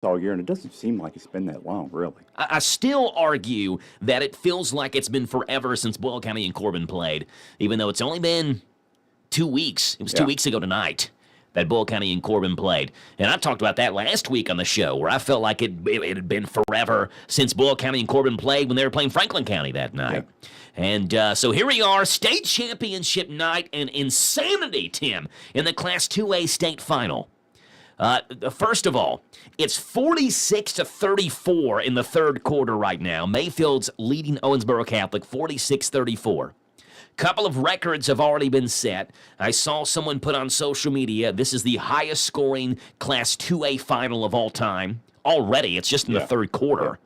all year, and it doesn't seem like it's been that long, really. I still argue that it feels like it's been forever since Boyle County and Corbin played, even though it's only been 2 weeks. It was 2 weeks ago tonight that Boyle County and Corbin played. And I talked about that last week on the show, where I felt like it had been forever since Boyle County and Corbin played when they were playing Franklin County that night. Yeah. And so here we are, state championship night, and insanity, Tim, in the Class 2A state final. First of all, it's 46-34 in the third quarter right now. Mayfield's leading Owensboro Catholic 46-34. Couple of records have already been set. I saw someone put on social media, this is the highest scoring Class 2A final of all time. Already, it's just in the third quarter.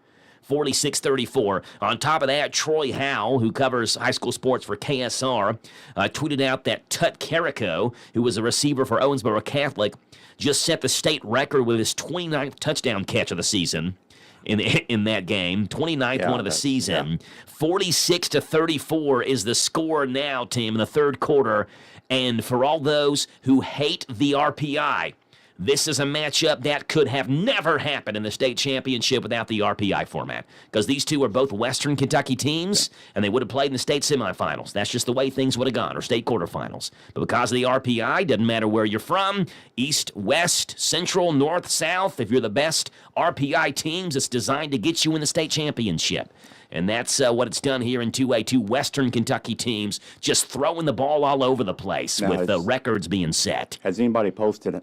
46-34. On top of that, Troy Howe, who covers high school sports for KSR, tweeted out that Tut Carrico, who was a receiver for Owensboro Catholic, just set the state record with his 29th touchdown catch of the season. In that game, 29th one of the season. 46-34 is the score now, Tim, in the third quarter. And for all those who hate the RPI, this is a matchup that could have never happened in the state championship without the RPI format, because these two are both Western Kentucky teams, and they would have played in the state semifinals. That's just the way things would have gone, or state quarterfinals. But because of the RPI, doesn't matter where you're from, east, west, central, north, south, if you're the best RPI teams, it's designed to get you in the state championship. And that's what it's done here in 2A, two Western Kentucky teams just throwing the ball all over the place with the records being set. Has anybody posted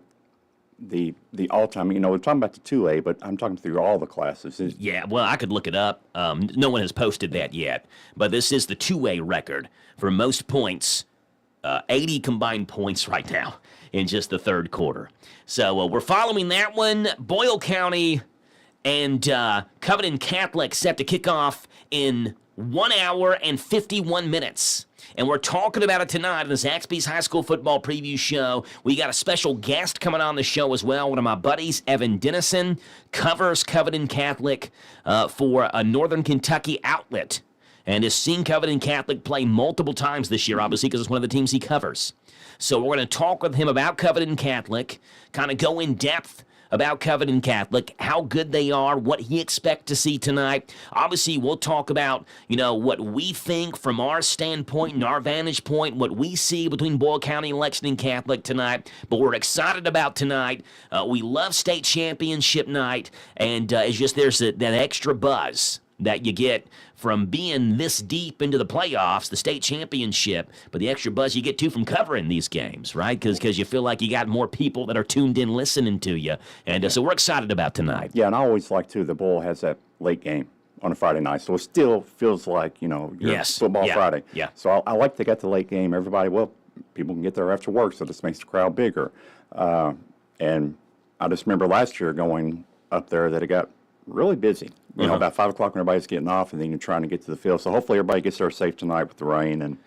the all-time, we're talking about the 2A, but I'm talking through all the classes. Yeah, well, I could look it up. No one has posted that yet. But this is the 2A record for most points, 80 combined points right now in just the third quarter. So we're following that one. Boyle County and Covington Catholic set to kick off in 1 hour and 51 minutes. And we're talking about it tonight in the Zaxby's High School Football Preview Show. We got a special guest coming on the show as well. One of my buddies, Evan Dennison, covers Covington Catholic for a Northern Kentucky outlet, and has seen Covington Catholic play multiple times this year, obviously, because it's one of the teams he covers. So we're going to talk with him about Covington Catholic, kind of go in depth about Covington Catholic, how good they are, what he expects to see tonight. Obviously, we'll talk about, what we think from our standpoint and our vantage point, what we see between Boyle County and Lexington Catholic tonight. But we're excited about tonight. We love state championship night, and it's just there's that extra buzz that you get from being this deep into the playoffs, the state championship, but the extra buzz you get, too, from covering these games, right? Because you feel like you got more people that are tuned in listening to you. And so we're excited about tonight. Yeah, and I always like, too, the Bull has that late game on a Friday night, so it still feels like, football Friday. Yeah. So I like they got the late game. Everybody, people can get there after work, so this makes the crowd bigger. And I just remember last year going up there that it got really busy. About 5 o'clock when everybody's getting off, and then you're trying to get to the field. So hopefully everybody gets there safe tonight with the rain. And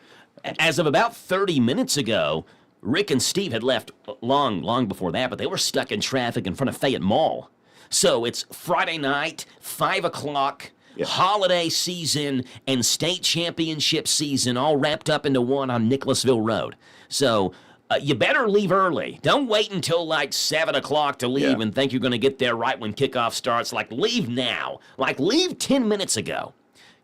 as of about 30 minutes ago, Rick and Steve had left long before that, but they were stuck in traffic in front of Fayette Mall. So it's Friday night, 5 o'clock, holiday season, and state championship season all wrapped up into one on Nicholasville Road. So you better leave early. Don't wait until like 7 o'clock to leave and think you're going to get there right when kickoff starts. Leave now. Leave 10 minutes ago.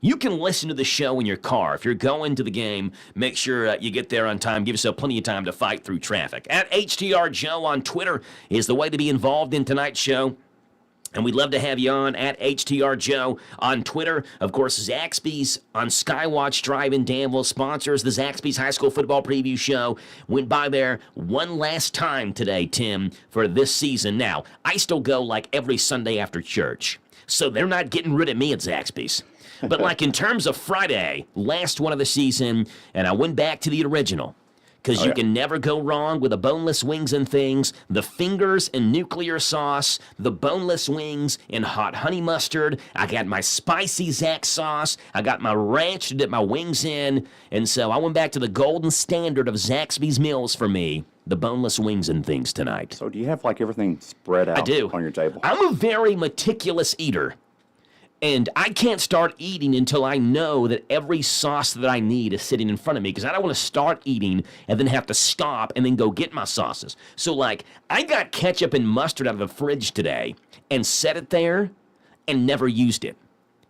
You can listen to the show in your car. If you're going to the game, make sure you get there on time. Give yourself plenty of time to fight through traffic. At HTR Joe on Twitter is the way to be involved in tonight's show. And we'd love to have you on at HTR Joe on Twitter. Of course, Zaxby's on Skywatch Drive in Danville sponsors the Zaxby's High School Football Preview Show. Went by there one last time today, Tim, for this season. Now, I still go every Sunday after church, so they're not getting rid of me at Zaxby's. But in terms of Friday, last one of the season, and I went back to the original. Because you can never go wrong with the boneless wings and things, the fingers and nuclear sauce, the boneless wings and hot honey mustard. I got my spicy Zax sauce. I got my ranch to dip my wings in. And so I went back to the golden standard of Zaxby's meals for me, the boneless wings and things tonight. So do you have everything spread out I do. On your table? I'm a very meticulous eater. And I can't start eating until I know that every sauce that I need is sitting in front of me, because I don't want to start eating and then have to stop and then go get my sauces. So, like, I got ketchup and mustard out of the fridge today and set it there and never used it.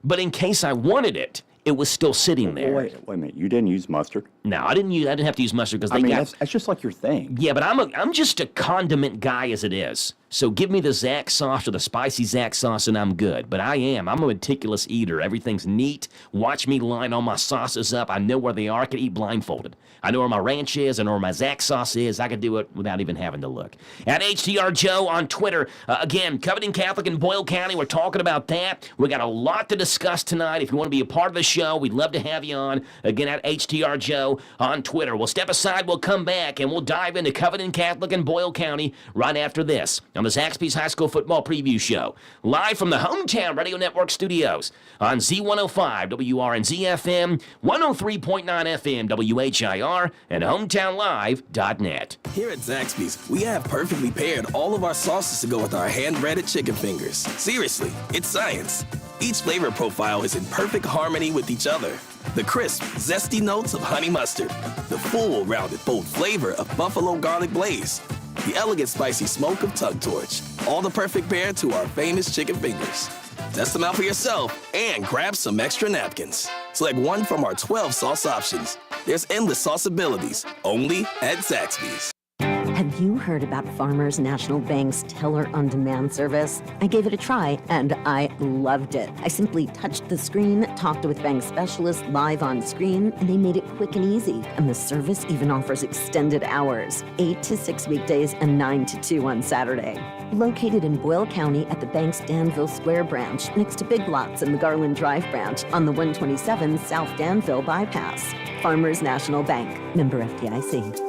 But in case I wanted it, it was still sitting there. Wait a minute. You didn't use mustard? No, I didn't have to use mustard because that's just like your thing. Yeah, but I'm just a condiment guy as it is. So give me the Zax sauce or the spicy Zax sauce and I'm good. But I'm a meticulous eater. Everything's neat. Watch me line all my sauces up. I know where they are. I can eat blindfolded. I know where my ranch is. I know where my Zax sauce is. I can do it without even having to look. At HTR Joe on Twitter. Again, Covington Catholic in Boyle County. We're talking about that. We got a lot to discuss tonight. If you want to be a part of the show, we'd love to have you on. Again, at HTR Joe on Twitter. We'll step aside. We'll come back and we'll dive into Covington Catholic in Boyle County right after this on the Zaxby's High School Football Preview Show, live from the Hometown Radio Network studios on Z105 WRNZ-FM, 103.9 FM WHIR, and hometownlive.net. Here at Zaxby's, we have perfectly paired all of our sauces to go with our hand-breaded chicken fingers. Seriously, it's science. Each flavor profile is in perfect harmony with each other. The crisp, zesty notes of honey mustard, the full, rounded, bold flavor of buffalo garlic blaze, the elegant spicy smoke of Tug Torch, all the perfect pair to our famous chicken fingers. Test them out for yourself and grab some extra napkins. Select one from our 12 sauce options. There's endless sauce abilities, only at Zaxby's. Have you heard about Farmers National Bank's Teller on Demand service? I gave it a try and I loved it. I simply touched the screen, talked with bank specialists live on screen, and they made it quick and easy. And the service even offers extended hours, 8 to 6 weekdays and 9 to 2 on Saturday. Located in Boyle County at the bank's Danville Square branch, next to Big Lots and the Garland Drive branch on the 127 South Danville bypass. Farmers National Bank, member FDIC.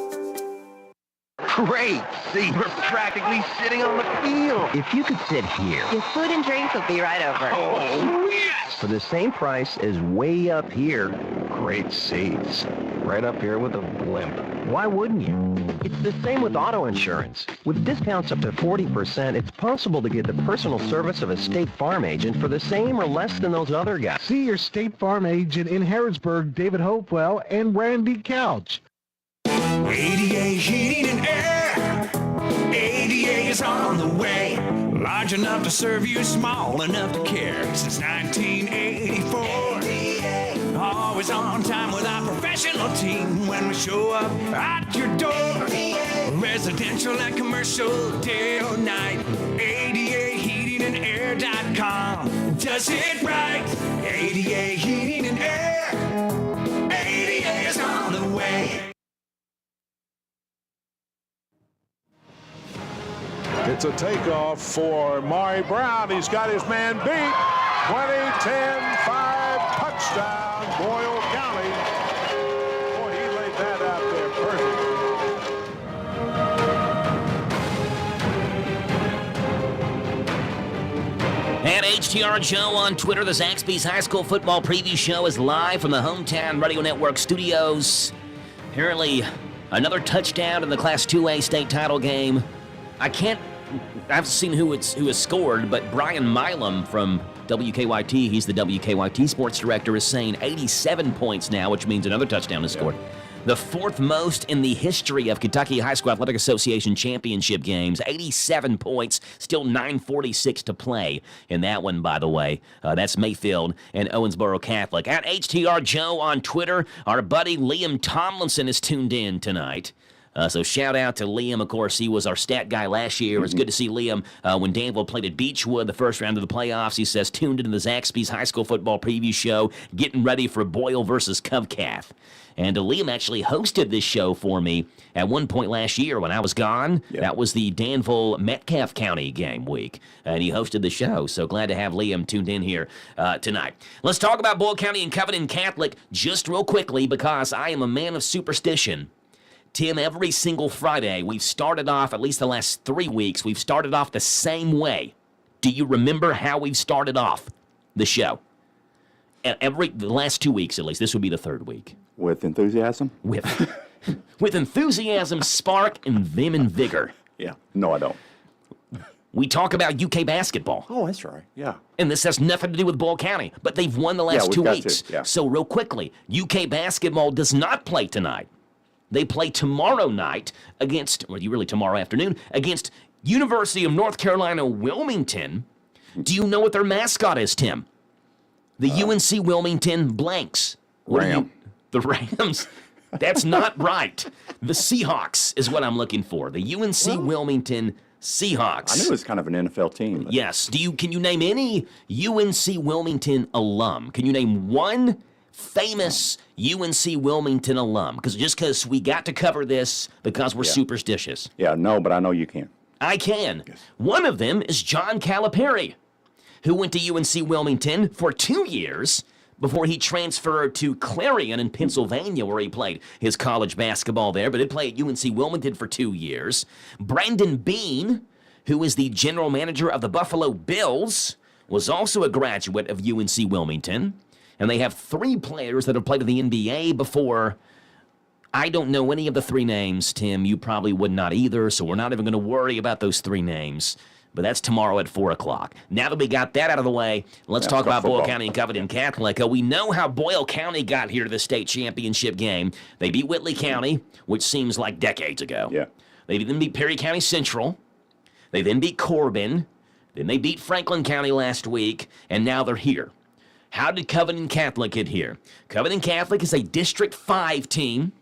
Great! See, we're practically sitting on the field. If you could sit here. Your food and drinks will be right over. Oh, yes! For the same price as way up here. Great seats. Right up here with a blimp. Why wouldn't you? It's the same with auto insurance. With discounts up to 40%, it's possible to get the personal service of a State Farm agent for the same or less than those other guys. See your State Farm agent in Harrodsburg, David Hopewell, and Randy Couch. ADA Heating and Air. ADA is on the way. Large enough to serve you, small enough to care. Since 1984. ADA. Always on time with our professional team when we show up at your door. ADA. Residential and commercial, day or night. ADA Heating and Air.com does it right. ADA Heating and Air. ADA is on the way. It's a takeoff for Maury Brown. He's got his man beat. 20-10-5 touchdown, Boyle County. Boy, he laid that out there perfect. At HTR Joe on Twitter, the Zaxby's High School Football Preview Show is live from the Hometown Radio Network studios. Apparently, another touchdown in the Class 2A state title game. I haven't seen who has scored, but Brian Milam from WKYT, he's the WKYT sports director, is saying 87 points now, which means another touchdown is scored. The fourth most in the history of Kentucky High School Athletic Association championship games. 87 points, still 9:46 to play in that one, by the way. That's Mayfield and Owensboro Catholic. At HTR Joe on Twitter, our buddy Liam Tomlinson is tuned in tonight. So shout out to Liam. Of course, he was our stat guy last year. It was good to see Liam when Danville played at Beechwood the first round of the playoffs. He says, tuned into the Zaxby's High School Football Preview Show, getting ready for Boyle versus Covcath. And Liam actually hosted this show for me at one point last year when I was gone. Yep. That was the Danville-Metcalfe County game week, and he hosted the show. So glad to have Liam tuned in here tonight. Let's talk about Boyle County and Covington Catholic just real quickly because I am a man of superstition. Tim, every single Friday, we've started off, at least the last 3 weeks, we've started off the same way. Do you remember how we've started off the show? The last 2 weeks, at least. This would be the third week. With enthusiasm? With enthusiasm, spark, and vim and vigor. Yeah. No, I don't. We talk about UK basketball. Oh, that's right. Yeah. And this has nothing to do with Boyle County, but they've won the last we've 2 got weeks. to, yeah. So real quickly, UK basketball does not play tonight. They play tomorrow night against, well, really tomorrow afternoon, against University of North Carolina Wilmington. Do you know what their mascot is, Tim? The UNC Wilmington Blanks. Ram. The Rams. That's not right. The Seahawks is what I'm looking for. The UNC Wilmington Seahawks. I knew it was kind of an NFL team. But... Yes. Can you name any UNC Wilmington alum? Can you name one famous UNC Wilmington alum? Because we got to cover this because we're superstitious. Yeah, no, but I know you can. I can. Yes. One of them is John Calipari, who went to UNC Wilmington for 2 years before he transferred to Clarion in Pennsylvania, where he played his college basketball there, but did play at UNC Wilmington for 2 years. Brandon Bean, who is the general manager of the Buffalo Bills, was also a graduate of UNC Wilmington. And they have 3 players that have played in the NBA before. I don't know any of the 3 names, Tim. You probably would not either, so we're not even going to worry about those 3 names. But that's tomorrow at 4 o'clock. Now that we got that out of the way, let's talk about Boyle County and Covington Catholic. We know how Boyle County got here to the state championship game. They beat Whitley County, which seems like decades ago. Yeah. They then beat Perry County Central. They then beat Corbin. Then they beat Franklin County last week, and now they're here. How did Covington Catholic get here? Covington Catholic is a District 5 team,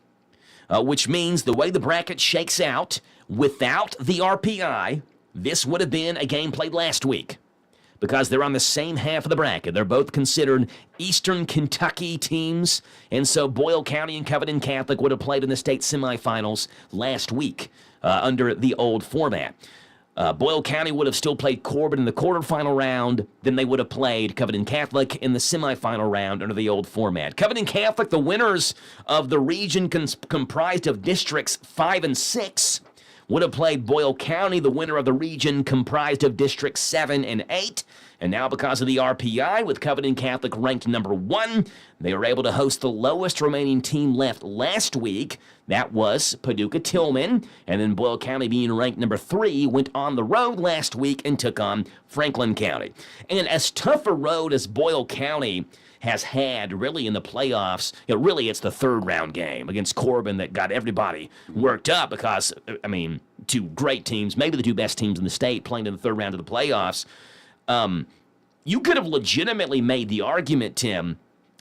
which means the way the bracket shakes out, without the RPI, this would have been a game played last week because they're on the same half of the bracket. They're both considered Eastern Kentucky teams, and so Boyle County and Covington Catholic would have played in the state semifinals last week under the old format. Boyle County would have still played Corbin in the quarterfinal round. Then they would have played Covington Catholic in the semifinal round under the old format. Covington Catholic, the winners of the region comprised of districts 5 and 6, would have played Boyle County, the winner of the region comprised of districts 7 and 8. And now because of the RPI, with Covington Catholic ranked number 1, they were able to host the lowest remaining team left last week. That was Paducah Tillman. And then Boyle County, being ranked number 3, went on the road last week and took on Franklin County. And as tough a road as Boyle County has had really in the playoffs, really it's the 3rd round game against Corbin that got everybody worked up because, 2 great teams, maybe the 2 best teams in the state playing in the 3rd round of the playoffs. You could have legitimately made the argument, Tim,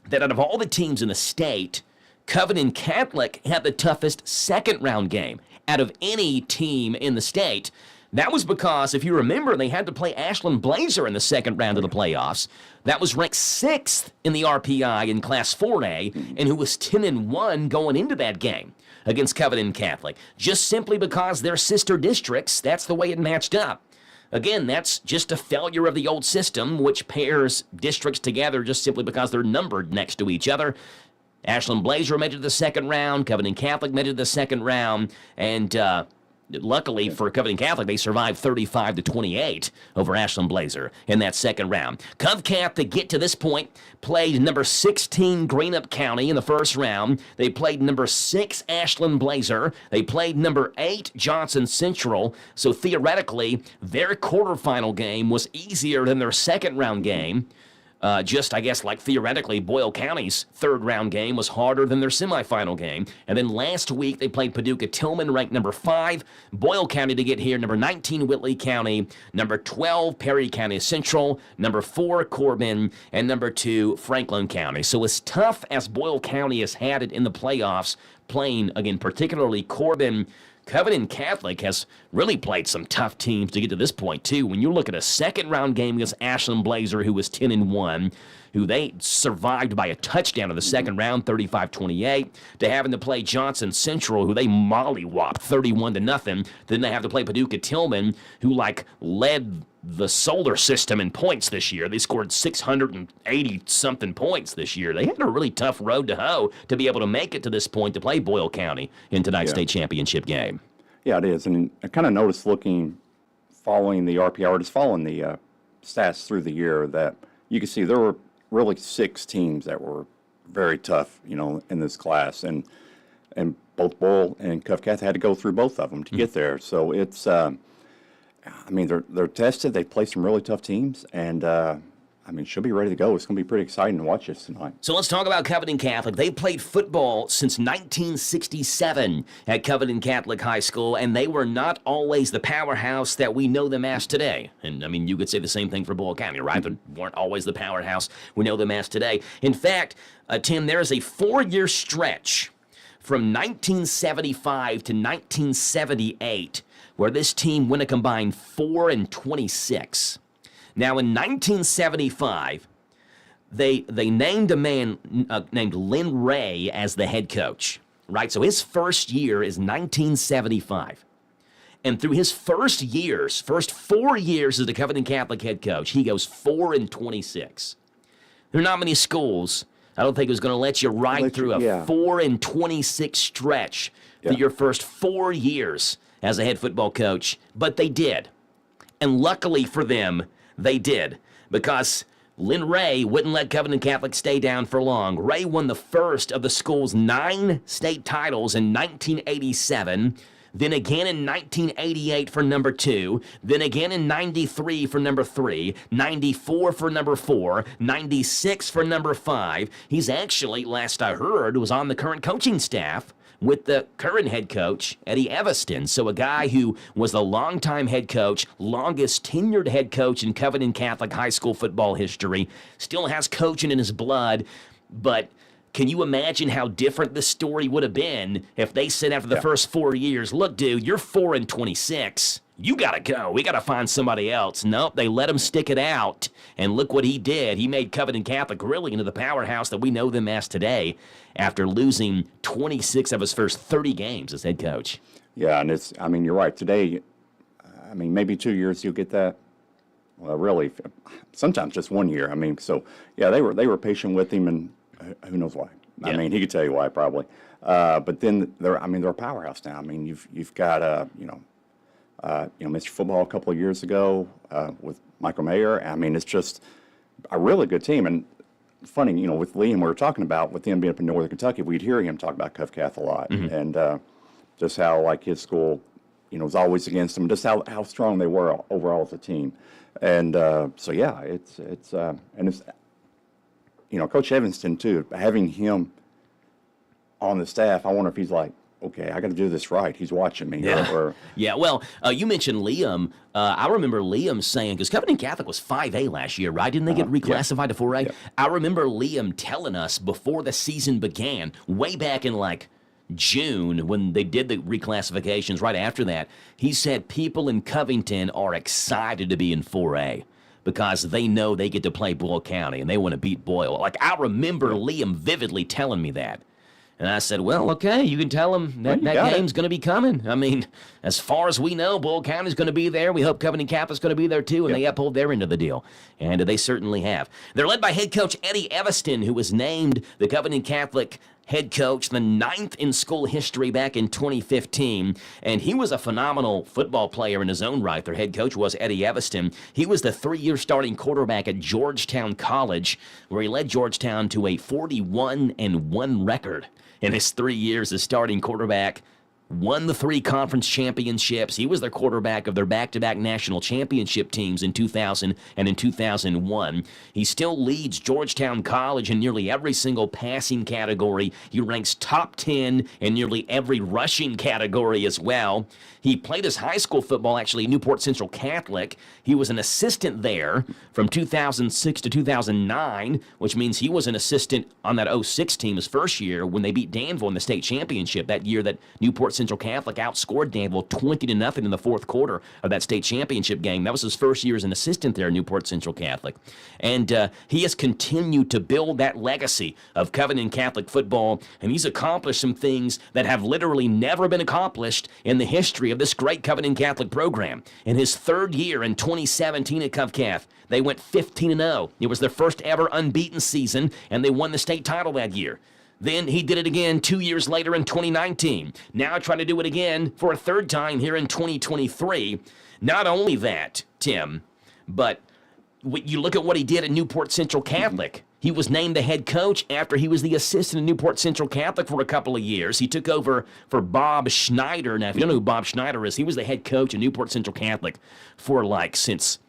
that out of all the teams in the state, Covington Catholic had the toughest 2nd round game out of any team in the state. That was because, if you remember, they had to play Ashland Blazer in the 2nd round of the playoffs. That was ranked 6th in the RPI in Class 4A, and who was 10-1 going into that game against Covington Catholic. Just simply because they're sister districts, that's the way it matched up. Again, that's just a failure of the old system, which pairs districts together just simply because they're numbered next to each other. Ashland Blazer made it to the 2nd round, Covington Catholic made it to the 2nd round, and luckily for Covington Catholic, they survived 35-28 over Ashland Blazer in that 2nd round. CovCath, to get to this point, played number 16 Greenup County in the 1st round. They played number 6 Ashland Blazer. They played number 8 Johnson Central. So theoretically, their quarterfinal game was easier than their 2nd round game. I guess, like theoretically, Boyle County's 3rd round game was harder than their semifinal game. And then last week, they played Paducah Tillman, ranked number 5. Boyle County to get here, number 19, Whitley County. Number 12, Perry County Central. Number 4, Corbin. And number 2, Franklin County. So as tough as Boyle County has had it in the playoffs, playing, again, particularly Corbin, Covington Catholic has really played some tough teams to get to this point, too. When you look at a 2nd round game against Ashland Blazer, who was 10-1, who they survived by a touchdown in the 2nd round, 35-28, to having to play Johnson Central, who they mollywopped 31-0. Then they have to play Paducah Tillman, who led the solar system in points this year. They scored 680-something points this year. They had a really tough road to hoe to be able to make it to this point to play Boyle County in tonight's state championship game. Yeah, it is. And I kind of noticed following the RPI, or just following the stats through the year, that you can see there were really 6 teams that were very tough, in this class. And both Boyle and CovCath had to go through both of them to get there. So it's... I mean, they're tested. They play some really tough teams, and I mean, she'll be ready to go. It's going to be pretty exciting to watch this tonight. So let's talk about Covington Catholic. They played football since 1967 at Covington Catholic High School, and they were not always the powerhouse that we know them as today. And, I mean, you could say the same thing for Boyle County, right? They weren't always the powerhouse we know them as today. In fact, Tim, there is a 4-year stretch from 1975 to 1978 where this team went a combined 4-26. Now, in 1975, they named a man named Lynn Ray as the head coach, right? So his first year is 1975. And through his first 4 years as the Covington Catholic head coach, he goes 4-26. There are not many schools, I don't think, was going to let you ride through a 4-26 stretch through your first 4 years as a head football coach, but they did. And luckily for them, they did, because Lynn Ray wouldn't let Covington Catholic stay down for long. Ray won the first of the school's 9 state titles in 1987, then again in 1988 for number 2, then again in 93 for number 3, 94 for number 4, 96 for number 5. He's actually, last I heard, was on the current coaching staff with the current head coach, Eddie Evanston. So a guy who was the longtime head coach, longest tenured head coach in Covington Catholic high school football history, still has coaching in his blood. But can you imagine how different this story would have been if they said after the first 4 years, look, dude, you're 4-26. You got to go. We got to find somebody else. Nope, they let him stick it out. And look what he did. He made Covington Catholic really into the powerhouse that we know them as today after losing 26 of his first 30 games as head coach. Yeah, and it's, I mean, you're right. Today, I mean, maybe 2 years you'll get that. Well, really, sometimes just 1 year. I mean, so, yeah, they were patient with him, and who knows why. I mean, he could tell you why, probably. But then, they're a powerhouse now. I mean, you've got, Mr. Football a couple of years ago with Michael Mayer. I mean, it's just a really good team. And funny, with Liam, we were talking about with him being up in Northern Kentucky, we'd hear him talk about Cov Cath a lot, and just how like his school, was always against him, just how strong they were overall as a team. And so yeah, it's Coach Evanston too. Having him on the staff, I wonder if he's like, okay, I got to do this right. He's watching me. Yeah. Well, you mentioned Liam. I remember Liam saying, because Covington Catholic was 5A last year, right? Didn't they get reclassified to 4A? Yeah. I remember Liam telling us before the season began, way back in like June when they did the reclassifications right after that, he said people in Covington are excited to be in 4A because they know they get to play Boyle County and they want to beat Boyle. Like, I remember Liam vividly telling me that. And I said, well, okay, you can tell them that game's going to be coming. I mean, as far as we know, Boyle County's going to be there. We hope Covington Catholic's going to be there, too, and they uphold their end of the deal. And they certainly have. They're led by head coach Eddie Evanston, who was named the Covington Catholic head coach, the 9th in school history back in 2015. And he was a phenomenal football player in his own right. Their head coach was Eddie Evanston. He was the 3-year starting quarterback at Georgetown College, where he led Georgetown to a 41-1 record. In his 3 years as starting quarterback, won the 3 conference championships. He was their quarterback of their back-to-back national championship teams in 2000 and in 2001. He still leads Georgetown College in nearly every single passing category. He ranks top 10 in nearly every rushing category as well. He played his high school football, actually, at Newport Central Catholic. He was an assistant there from 2006 to 2009, which means he was an assistant on that 06 team his first year when they beat Danville in the state championship, that year that Newport Central Catholic outscored Danville 20-0 in the fourth quarter of that state championship game. That was his first year as an assistant there at Newport Central Catholic. And he has continued to build that legacy of Covington Catholic football, and he's accomplished some things that have literally never been accomplished in the history of this great Covington Catholic program. In his 3rd year in 2017 at CovCath, they went 15-0. It was their first ever unbeaten season, and they won the state title that year. Then he did it again 2 years later in 2019. Now trying to do it again for a 3rd time here in 2023. Not only that, Tim, but you look at what he did at Newport Central Catholic. He was named the head coach after he was the assistant at Newport Central Catholic for a couple of years. He took over for Bob Schneider. Now, if you don't know who Bob Schneider is, he was the head coach at Newport Central Catholic for since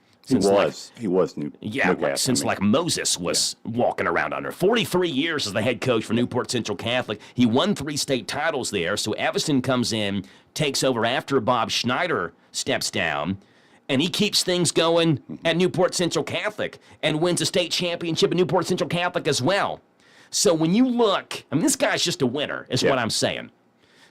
Moses was walking around under. 43 years as the head coach for Newport Central Catholic. He won 3 state titles there. So Evanston comes in, takes over after Bob Schneider steps down. And he keeps things going at Newport Central Catholic and wins a state championship at Newport Central Catholic as well. So when you look, this guy's just a winner, is what I'm saying.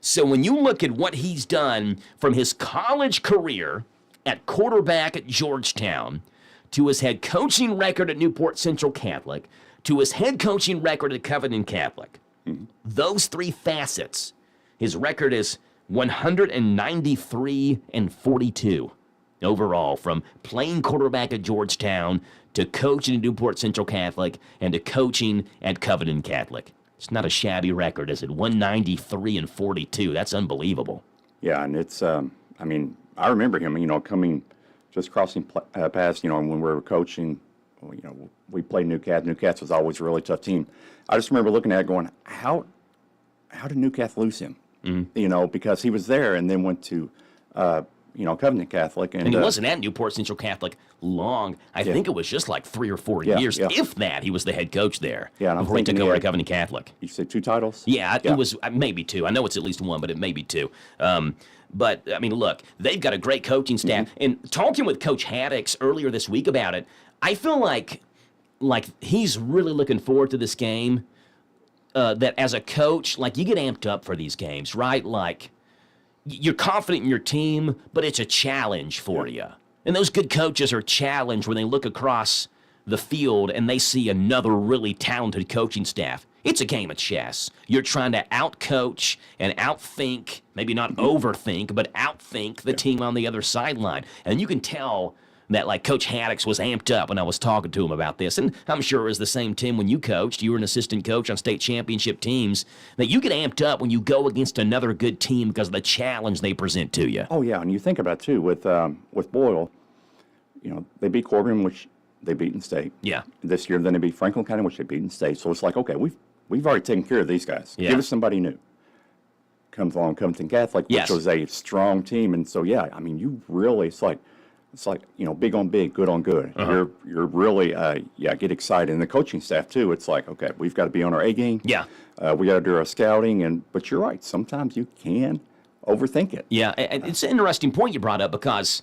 So when you look at what he's done from his college career at quarterback at Georgetown to his head coaching record at Newport Central Catholic to his head coaching record at Covington Catholic, those 3 facets, his record is 193-42. Overall, from playing quarterback at Georgetown to coaching at Newport Central Catholic and to coaching at Covington Catholic. It's not a shabby record, is it? 193-42. That's unbelievable. Yeah, and it's, I remember him, coming, just crossing paths, when we were coaching, we played Newcastle. Newcastle was always a really tough team. I just remember looking at it going, how did Newcastle lose him? Because he was there and then went to, Covington Catholic. And he wasn't at Newport Central Catholic long. I think it was just like 3 or 4 years, if that. He was the head coach there before he took over at Covington Catholic. You said 2 titles? Yeah, it was maybe 2. I know it's at least 1, but it may be 2. But, look, they've got a great coaching staff. And talking with Coach Haddix earlier this week about it, I feel like he's really looking forward to this game. That as a coach, you get amped up for these games, right? You're confident in your team, but it's a challenge for you. And those good coaches are challenged when they look across the field and they see another really talented coaching staff. It's a game of chess. You're trying to outcoach and outthink, maybe not overthink, but outthink the team on the other sideline. And you can tell that Coach Haddix was amped up when I was talking to him about this. And I'm sure it was the same team when you coached. You were an assistant coach on state championship teams. That you get amped up when you go against another good team because of the challenge they present to you. Oh, yeah, and you think about it, too, with Boyle, they beat Corbin, which they beat in state. Yeah. This year, then they beat Franklin County, which they beat in state. So it's okay, we've already taken care of these guys. Yeah. Give us somebody new. Comes along Covington Catholic, which was a strong team. And so, you really, it's like, big on big, good on good. You're really, get excited. And the coaching staff, too, it's okay, we've got to be on our A game. Yeah. We got to do our scouting. But you're right, sometimes you can overthink it. Yeah, it's an interesting point you brought up because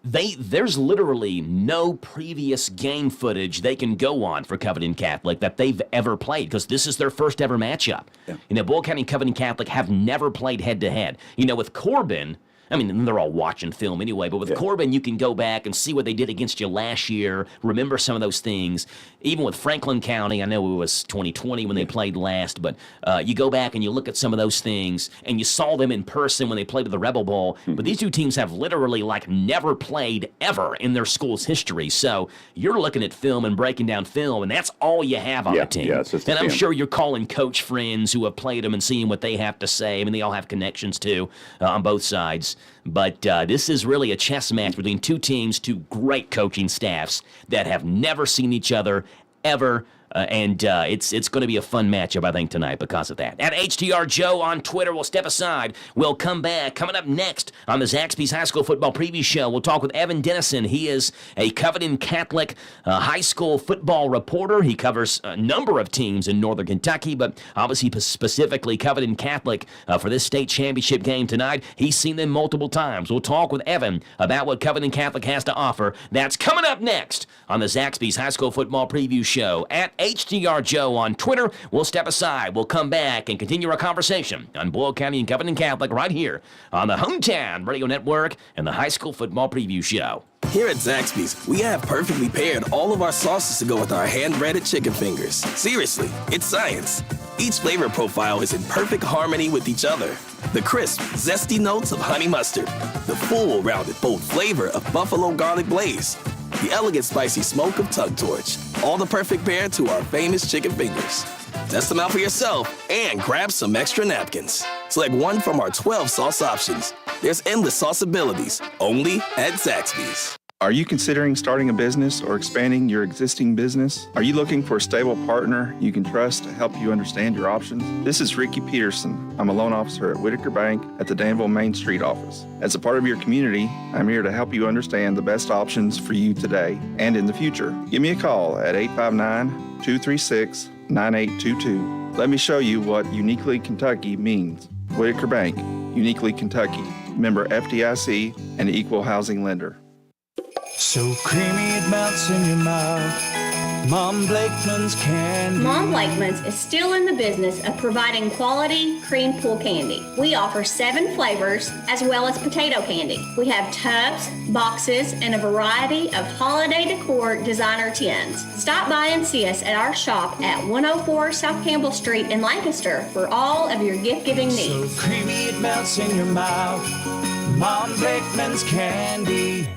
there's literally no previous game footage they can go on for Covington Catholic that they've ever played because this is their first ever matchup. Yeah. Boyle County and Covington Catholic have never played head-to-head. With Corbin, they're all watching film anyway, but with Corbin, you can go back and see what they did against you last year, remember some of those things. Even with Franklin County, I know it was 2020 when they played last, but you go back and you look at some of those things, and you saw them in person when they played at the Rebel Bowl, but these 2 teams have literally, never played ever in their school's history, so you're looking at film and breaking down film, and that's all you have on the team. Yeah, it's just and I'm sure you're calling coach friends who have played them and seeing what they have to say. They all have connections, too, on both sides. But this is really a chess match between 2 teams, 2 great coaching staffs that have never seen each other ever. And it's going to be a fun matchup, I think, tonight because of that. At HTR Joe on Twitter, we'll step aside. We'll come back. Coming up next on the Zaxby's High School Football Preview Show, we'll talk with Evan Dennison. He is a Covington Catholic high school football reporter. He covers a number of teams in northern Kentucky, but obviously specifically Covington Catholic for this state championship game tonight. He's seen them multiple times. We'll talk with Evan about what Covington Catholic has to offer. That's coming up next on the Zaxby's High School Football Preview Show. At HDR Joe on Twitter. We'll step aside. We'll come back and continue our conversation on Boyle County and Covington Catholic right here on the Hometown Radio Network and the High School Football Preview Show. Here at Zaxby's, we have perfectly paired all of our sauces to go with our hand-breaded chicken fingers. Seriously, it's science. Each flavor profile is in perfect harmony with each other. The crisp, zesty notes of honey mustard, the full, rounded, bold flavor of buffalo garlic blaze, the elegant spicy smoke of Tug Torch. All the perfect pair to our famous chicken fingers. Test them out for yourself and grab some extra napkins. Select one from our 12 sauce options. There's endless sauce abilities, only at Zaxby's. Are you considering starting a business or expanding your existing business? Are you looking for a stable partner you can trust to help you understand your options? This is Ricky Peterson. I'm a loan officer at Whitaker Bank at the Danville Main Street office. As a part of your community, I'm here to help you understand the best options for you today and in the future. Give me a call at 859-236-9822. Let me show you what Uniquely Kentucky means. Whitaker Bank, Uniquely Kentucky, member FDIC, and equal housing lender. So creamy it melts in your mouth. Mom Blakeman's candy. Mom Blakeman's is still in the business of providing quality cream pull candy. We offer 7 flavors as well as potato candy. We have tubs, boxes, and a variety of holiday decor designer tins. Stop by and see us at our shop at 104 South Campbell Street in Lancaster for all of your gift-giving needs. So creamy it melts in your mouth. Mom Blakeman's candy.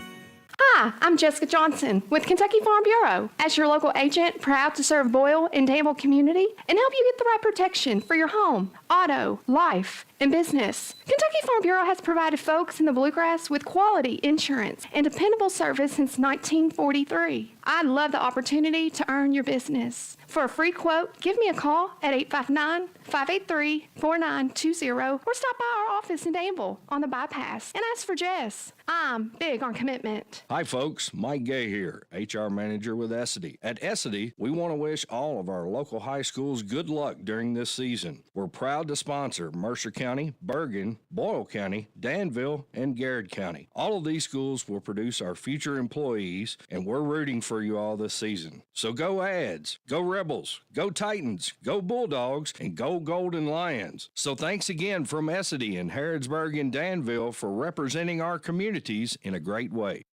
Hi, I'm Jessica Johnson with Kentucky Farm Bureau. As your local agent, proud to serve Boyle and Danville community and help you get the right protection for your home, auto, life, and business. Kentucky Farm Bureau has provided folks in the Bluegrass with quality insurance and dependable service since 1943. I'd love the opportunity to earn your business. For a free quote, give me a call at 859-583-4920 or stop by our office in Danville on the bypass and ask for Jess. I'm big on commitment. Hi folks, Mike Gay here, HR Manager with Essity. At Essity, we want to wish all of our local high schools good luck during this season. We're proud to sponsor Mercer County, Bergen, Boyle County, Danville, and Garrett County. All of these schools will produce our future employees, and we're rooting for you all this season. So go Ads, go Rebels, go Titans, go Bulldogs, and go Golden Lions. So thanks again from Essity in Harrodsburg and Danville for representing our communities in a great way.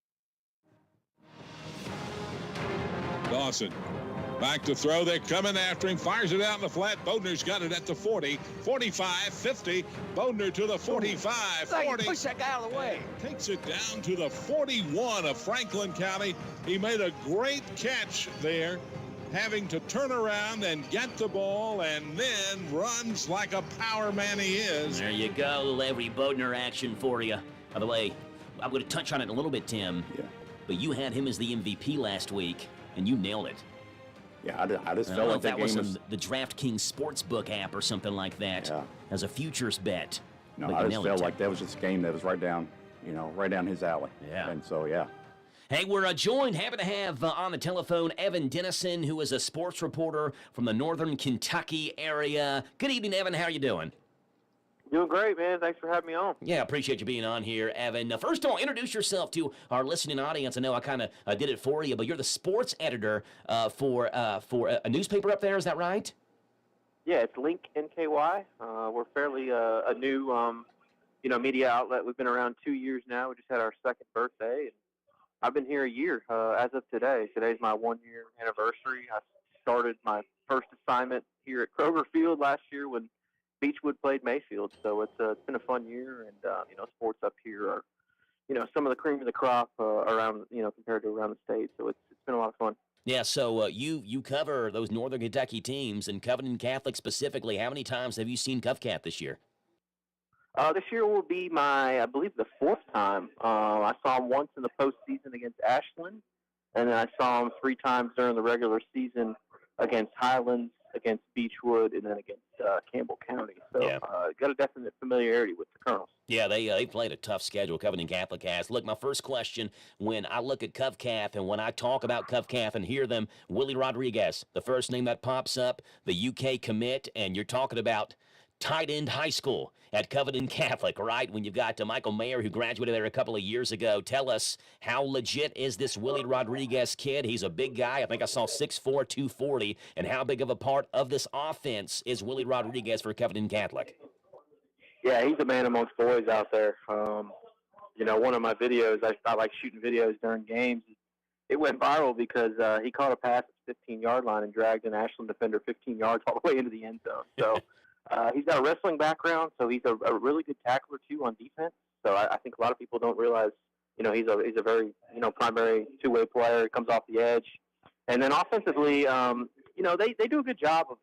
Dawson back to throw. They're coming after him. Fires it out in the flat. Bodner's got it at the 40, 45, 50. Bodner to the 45, 40. Push that guy out of the way. Takes it down to the 41 of Franklin County. He made a great catch there, having to turn around and get the ball, and then runs like a power man he is. There you go, little every Bodner action for you. By the way, I'm going to touch on it a little bit, Tim. Yeah. But you had him as the MVP last week, and you nailed it. Yeah, I just I felt don't know like if that game was was... on the DraftKings Sportsbook app or something like that, as a futures bet. No, But I you just nailed it, felt Tim. like that was just a game that was right down his alley. Yeah. And so, yeah. Hey, we're happy to have on the telephone Evan Dennison, who is a sports reporter from the northern Kentucky area. Good evening, Evan. How are you doing? Doing great, man. Thanks for having me on. Yeah, appreciate you being on here, Evan. First of all, introduce yourself to our listening audience. I know I kind of did it for you, but you're the sports editor for a newspaper up there. Is that right? Yeah, it's Link NKY. We're fairly a new, media outlet. We've been around 2 years now. We just had our second birthday. And I've been here a year as of today. Today's my 1-year anniversary. I started my first assignment here at Kroger Field last year when Beechwood played Mayfield. So it's been a fun year, and sports up here are, some of the cream of the crop around, compared to around the state. So it's been a lot of fun. Yeah, so you cover those Northern Kentucky teams, and Covenant Catholic specifically. How many times have you seen CovCat this year? This year will be I believe, the 4th time. I saw him once in the postseason against Ashland, and then I saw him 3 times during the regular season against Highlands, against Beechwood, and then against Campbell County. So got a definite familiarity with the Colonels. Yeah, they played a tough schedule, Covenant Catholic has. Look, my first question, when I look at CovCath and when I talk about CovCath and hear them, Willie Rodriguez, the first name that pops up, the UK commit, and you're talking about tight end high school at Covenant Catholic, right? When you've got Michael Mayer, who graduated there a couple of years ago. Tell us, how legit is this Willie Rodriguez kid? He's a big guy. I think I saw 6'4", 240. And how big of a part of this offense is Willie Rodriguez for Covenant Catholic? Yeah, he's a man amongst boys out there. One of my videos, I like shooting videos during games. It went viral because he caught a pass at the 15-yard line and dragged an Ashland defender 15 yards all the way into the end zone. So he's got a wrestling background, so he's a really good tackler, too, on defense. So I think a lot of people don't realize, he's a very, primary two-way player. He comes off the edge. And then offensively, they do a good job of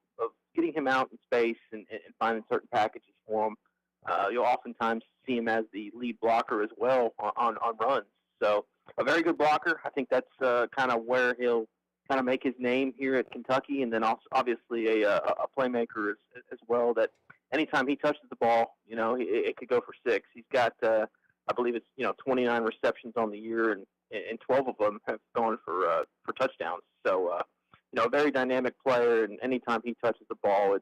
getting him out in space and finding certain packages for him. You'll oftentimes see him as the lead blocker as well on runs. So a very good blocker. I think that's kind of where he'll kind of make his name here at Kentucky, and then also obviously a playmaker as well. That anytime he touches the ball, it could go for 6. He's got, I believe it's 29 receptions on the year, and 12 of them have gone for touchdowns. So a very dynamic player, and anytime he touches the ball,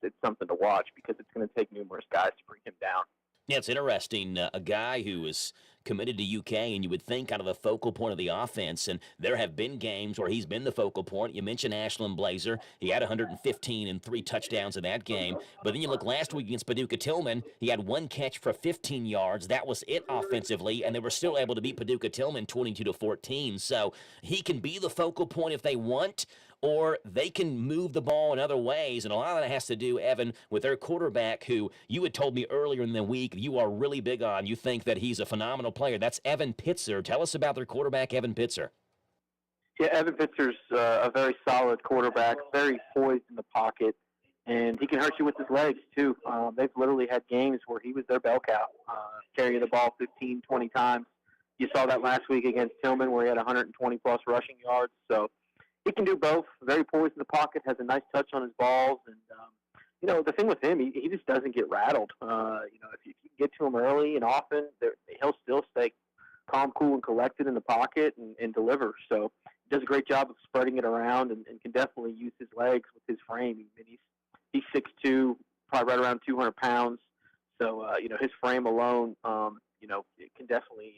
it's something to watch because it's going to take numerous guys to bring him down. Yeah, it's interesting. A guy who is committed to UK, and you would think kind of the focal point of the offense, and there have been games where he's been the focal point. You mentioned Ashland Blazer. He had 115 and 3 touchdowns in that game. But then you look last week against Paducah Tillman, he had 1 catch for 15 yards. That was it offensively, and they were still able to beat Paducah Tillman 22-14. So he can be the focal point if they want, or they can move the ball in other ways. And a lot of that has to do, Evan, with their quarterback, who you had told me earlier in the week you are really big on. You think that he's a phenomenal player. That's Evan Pitzer. Tell us about their quarterback, Evan Pitzer. Yeah, Evan Pitzer's a very solid quarterback, very poised in the pocket, and he can hurt you with his legs, too. They've literally had games where he was their bell cow, carrying the ball 15, 20 times. You saw that last week against Tillman where he had 120-plus rushing yards. So he can do both. Very poised in the pocket, has a nice touch on his balls, and the thing with him, he just doesn't get rattled. If you get to him early and often, he'll still stay calm, cool, and collected in the pocket and deliver. So he does a great job of spreading it around and can definitely use his legs with his frame. I mean, he's 6'2", probably right around 200 pounds. So his frame alone, it can definitely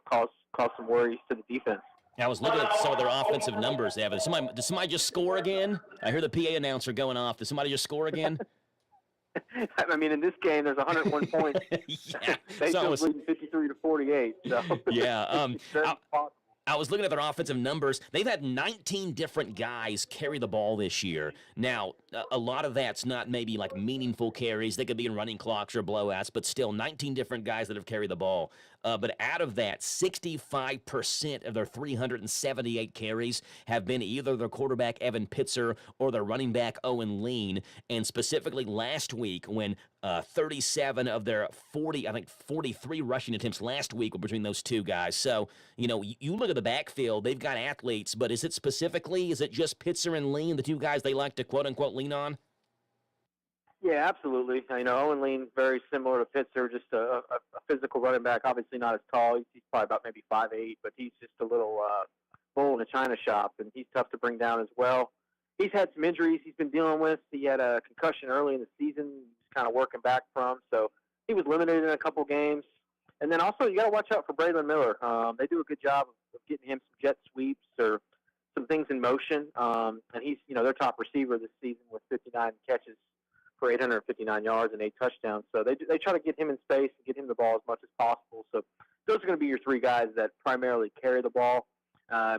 cause some worries to the defense. I was looking at some of their offensive numbers, Evan. Did somebody just score again? I hear the PA announcer going off. Did somebody just score again? I mean, in this game, there's 101 points. Yeah. They still leading 53-48. So yeah. I was looking at their offensive numbers. They've had 19 different guys carry the ball this year. Now, a lot of that's not maybe like meaningful carries. They could be in running clocks or blowouts, but still 19 different guys that have carried the ball. But out of that, 65% of their 378 carries have been either their quarterback, Evan Pitzer, or their running back, Owen Lean. And specifically last week when 37 of their 43 rushing attempts last week were between those two guys. So, you look at the backfield, they've got athletes, but is it just Pitzer and Lean, the two guys they like to quote-unquote lean on? Yeah, absolutely. Owen Lean, very similar to Pitzer, just a physical running back, obviously not as tall. He's probably about maybe 5'8", but he's just a little bull in a china shop, and he's tough to bring down as well. He's had some injuries he's been dealing with. He had a concussion early in the season, he's kind of working back from, so he was limited in a couple games. And then also you got to watch out for Braylon Miller. They do a good job of getting him some jet sweeps or some things in motion, and he's their top receiver this season with 59 catches for 859 yards and 8 touchdowns. So they try to get him in space and get him the ball as much as possible. So those are going to be your 3 guys that primarily carry the ball.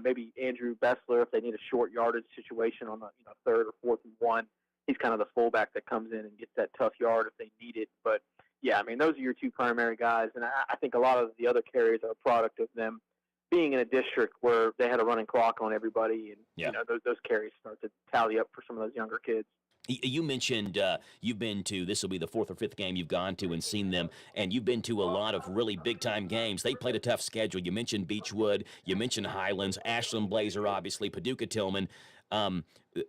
Maybe Andrew Bessler if they need a short yardage situation on the 3rd or 4th and 1. He's kind of the fullback that comes in and gets that tough yard if they need it. But yeah, I mean those are your 2 primary guys, and I think a lot of the other carries are a product of them being in a district where they had a running clock on everybody, and those carries start to tally up for some of those younger kids. You mentioned you've been to, this will be the 4th or 5th game you've gone to and seen them, and you've been to a lot of really big-time games. They played a tough schedule. You mentioned Beechwood. You mentioned Highlands, Ashland Blazer, obviously, Paducah Tillman.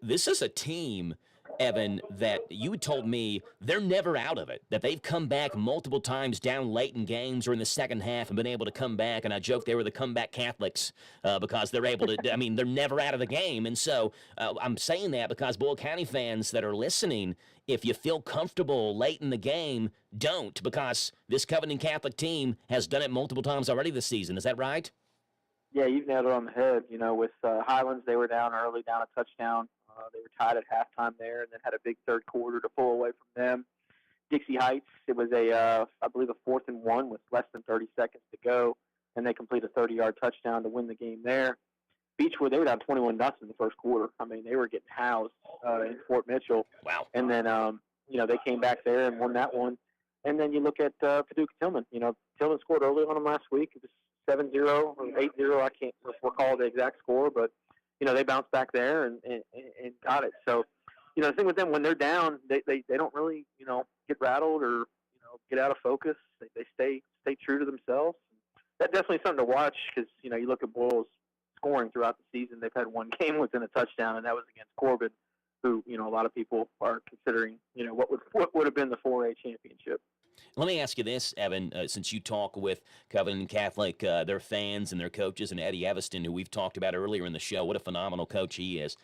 This is a team, Evan, that you told me they're never out of it, that they've come back multiple times down late in games or in the second half and been able to come back. And I joked they were the comeback Catholics because they're able to, I mean, they're never out of the game. And so I'm saying that because Boyle County fans that are listening, if you feel comfortable late in the game, don't, because this Covenant Catholic team has done it multiple times already this season. Is that right? Yeah, you've nailed it on the head. With Highlands, they were down early, down a touchdown. They were tied at halftime there and then had a big third quarter to pull away from them. Dixie Heights, it was I believe a 4th and 1 with less than 30 seconds to go, and they complete a 30-yard touchdown to win the game there. Beechwood, they were down 21-0 in the first quarter. I mean, they were getting housed in Fort Mitchell. Wow. And then, they came back there and won that one. And then you look at Paducah Tillman. Tillman scored early on them last week. It was 7-0 or 8-0. I can't recall the exact score, but they bounced back there and got it. So, the thing with them, when they're down, they don't really, get rattled or, get out of focus. They stay true to themselves. that's definitely something to watch because, you look at Boyle's scoring throughout the season. They've had one game within a touchdown, and that was against Corbin, who, a lot of people are considering, what would have been the 4A championship. Let me ask you this, Evan, since you talk with Covenant Catholic, their fans and their coaches, and Eddie Eviston, who we've talked about earlier in the show, what a phenomenal coach he is.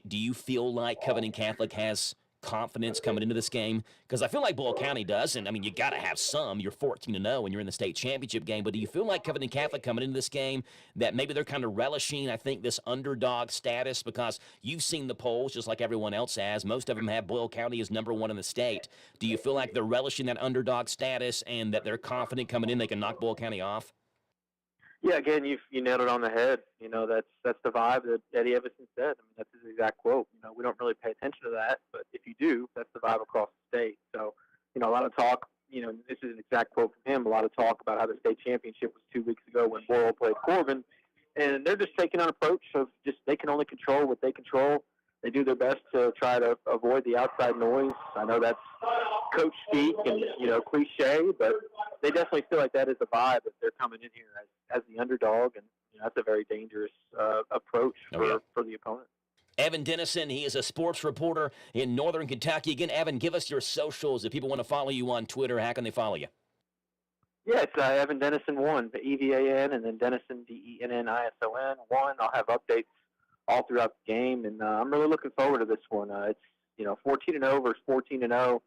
Do you feel like Covenant Catholic has confidence coming into this game? Because I feel like Boyle County does, and I mean, you got to have some. You're 14-0 and you're in the state championship game, but do you feel like Covenant Catholic coming into this game that maybe they're kind of relishing, I think, this underdog status? Because you've seen the polls just like everyone else has. Most of them have Boyle County as number one in the state. Do you feel like they're relishing that underdog status and that they're confident coming in they can knock Boyle County off? Yeah, again, you nailed it on the head. That's the vibe that Eddie Everson said. I mean, that's his exact quote. We don't really pay attention to that, but if you do, that's the vibe across the state. So, a lot of talk, this is an exact quote from him, a lot of talk about how the state championship was 2 weeks ago when Boyle played Corbin, and they're just taking an approach of just they can only control what they control. They do their best to try to avoid the outside noise. I know that's coach speak and, cliche, but they definitely feel like that is the vibe that they're coming in here as the underdog, and that's a very dangerous approach for the opponent. Evan Dennison, he is a sports reporter in Northern Kentucky. Again, Evan, give us your socials. If people want to follow you on Twitter, how can they follow you? Yeah, it's Evan Dennison 1, the EVAN, and then Dennison, DENNISON 1. I'll have updates all throughout the game, and I'm really looking forward to this one. It's 14-0 versus 14-0.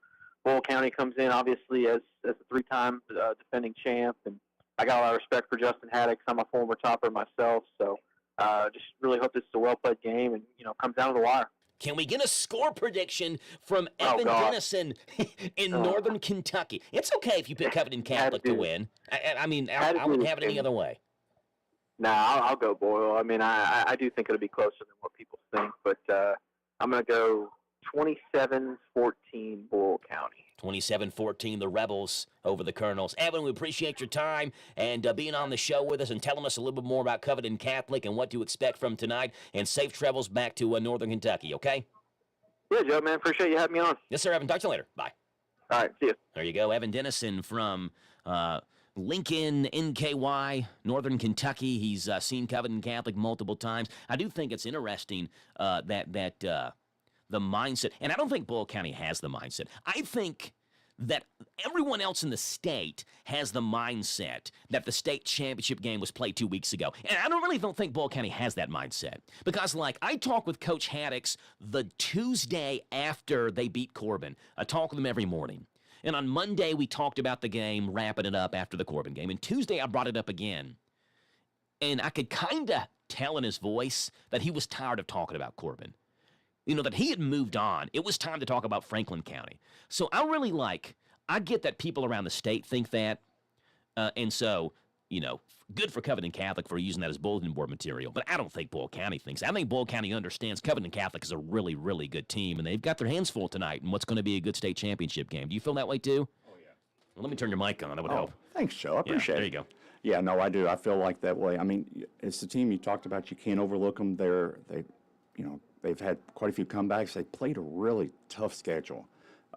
Boyle County comes in obviously as a three-time defending champ, and I got a lot of respect for Justin Haddix. I'm a former topper myself, so just really hope this is a well-played game and comes down to the wire. Can we get a score prediction from Evan Dennison in Northern Kentucky? It's okay if you pick Covenant Catholic to win. I wouldn't have it any other way. No, I'll go Boyle. I mean, I do think it'll be closer than what people think, but I'm going to go 27-14 Boyle County. 27-14, the Rebels over the Colonels. Evan, we appreciate your time and being on the show with us and telling us a little bit more about Covenant Catholic and what to expect from tonight, and safe travels back to Northern Kentucky, okay? Yeah, Joe, man. Appreciate you having me on. Yes, sir, Evan. Talk to you later. Bye. All right, see you. There you go. Evan Dennison from Lincoln, NKY, Northern Kentucky. He's seen Covenant Catholic multiple times. I do think it's interesting that the mindset, and I don't think Boyle County has the mindset. I think that everyone else in the state has the mindset that the state championship game was played 2 weeks ago. And I don't think Boyle County has that mindset. Because, I talk with Coach Haddix the Tuesday after they beat Corbin. I talk with him every morning. And on Monday, we talked about the game, wrapping it up after the Corbin game. And Tuesday, I brought it up again. And I could kind of tell in his voice that he was tired of talking about Corbin. That he had moved on. It was time to talk about Franklin County. So I get that people around the state think that. And so, good for Covenant Catholic for using that as bulletin board material. But I don't think Boyle County thinks. I think Boyle County understands Covenant Catholic is a really, really good team. And they've got their hands full tonight in what's going to be a good state championship game. Do you feel that way too? Oh, yeah. Well, let me turn your mic on. That would help. Thanks, Joe. I appreciate it. There you go. Yeah, no, I do. I feel like that way. I mean, it's the team you talked about. You can't overlook them. They've had quite a few comebacks. They played a really tough schedule.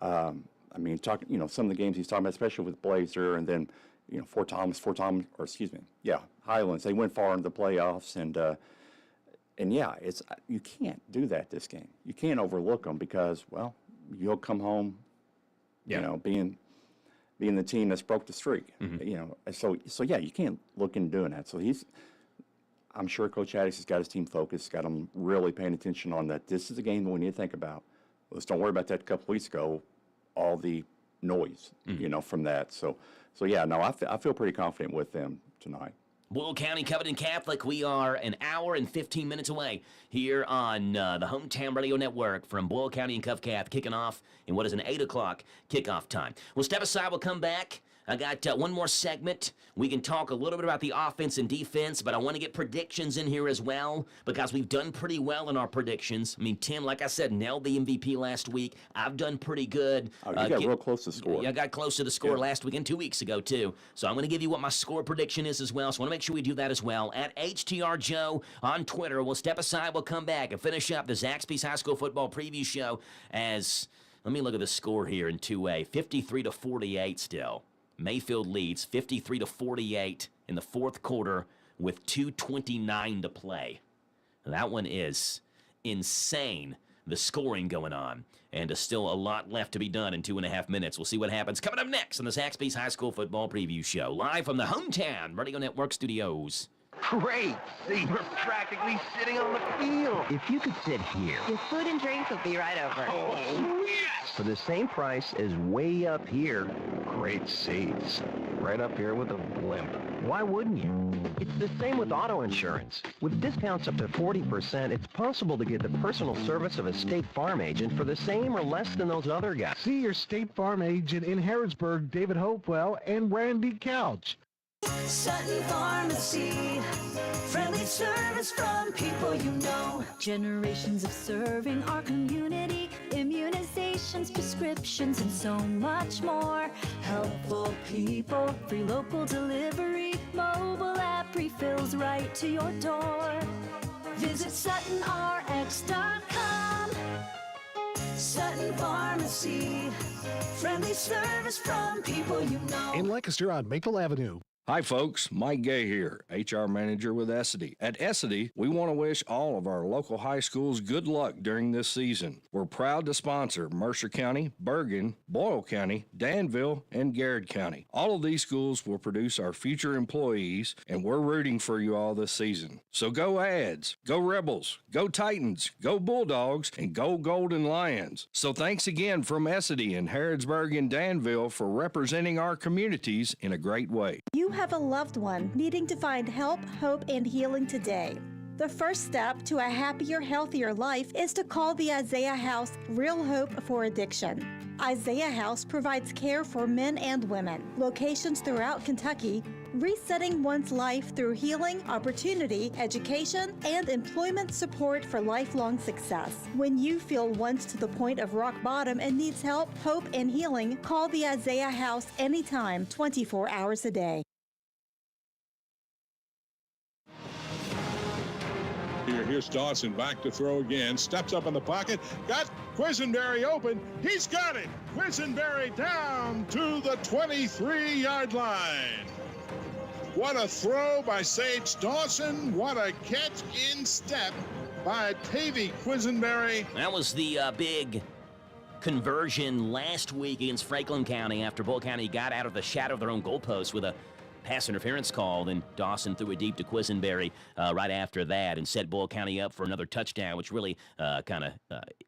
Some of the games he's talking about, especially with Blazer, and then, Highlands. They went far into the playoffs, and you can't do that this game. You can't overlook them because, you'll come home, being the team that's broke the streak. So you can't look into doing that. So I'm sure Coach Haddix has got his team focused, got them really paying attention on that. This is a game that we need to think about. Let's don't worry about that a couple weeks ago, all the noise, from that. I feel pretty confident with them tonight. Boyle County Covenant Catholic, we are an hour and 15 minutes away here on the Hometown Radio Network from Boyle County and Covcath, kicking off in what is an 8 o'clock kickoff time. We'll step aside, we'll come back. I got one more segment. We can talk a little bit about the offense and defense, but I want to get predictions in here as well because we've done pretty well in our predictions. I mean, Tim, like I said, nailed the MVP last week. I've done pretty good. Oh, you got real close to the score. Yeah, I got close to the score last week and 2 weeks ago, too. So I'm going to give you what my score prediction is as well. So I want to make sure we do that as well. At HTR Joe on Twitter. We'll step aside. We'll come back and finish up the Zaxby's High School Football Preview Show as, let me look at the score here in 2A. 53-48 still. Mayfield leads 53-48 in the fourth quarter with 2:29 to play. That one is insane, the scoring going on. And there's still a lot left to be done in 2.5 minutes. We'll see what happens coming up next on the Zaxby's High School Football Preview Show, live from the hometown Radio Network studios. Great. See, we're practically sitting on the field. If you could sit here. Your food and drinks will be right over. Oh, yes! For the same price as way up here. Great seats. Right up here with a blimp. Why wouldn't you? It's the same with auto insurance. With discounts up to 40%, it's possible to get the personal service of a State Farm agent for the same or less than those other guys. See your State Farm agent in Harrodsburg, David Hopewell, and Randy Couch. Sutton Pharmacy, friendly service from people you know. Generations of serving our community, immunizations, prescriptions, and so much more. Helpful people, free local delivery, mobile app refills right to your door. Visit SuttonRx.com. Sutton Pharmacy, friendly service from people you know. In Lancaster on Maple Avenue. Hi, folks. Mike Gay here, HR Manager with Essity. At Essity, we want to wish all of our local high schools good luck during this season. We're proud to sponsor Mercer County, Bergen, Boyle County, Danville, and Garrett County. All of these schools will produce our future employees, and we're rooting for you all this season. So go Ads, go Rebels, go Titans, go Bulldogs, and go Golden Lions. So thanks again from Essity in Harrodsburg and Danville for representing our communities in a great way. You have a loved one needing to find help, hope, and healing today. The first step to a happier, healthier life is to call the Isaiah House Real Hope for Addiction. Isaiah House provides care for men and women, locations throughout Kentucky, resetting one's life through healing, opportunity, education, and employment support for lifelong success. When you feel once to the point of rock bottom and needs help, hope, and healing, call the Isaiah House anytime, 24 hours a day. Here's Dawson back to throw again. Steps up in the pocket. Got Quisenberry open. He's got it. Quisenberry down to the 23-yard line. What a throw by Sage Dawson. What a catch in step by Tavy Quisenberry. That was the big conversion last week against Franklin County after Bull County got out of the shadow of their own goalpost with a pass interference call. Then Dawson threw it deep to Quisenberry right after that and set Bull County up for another touchdown, which really kind of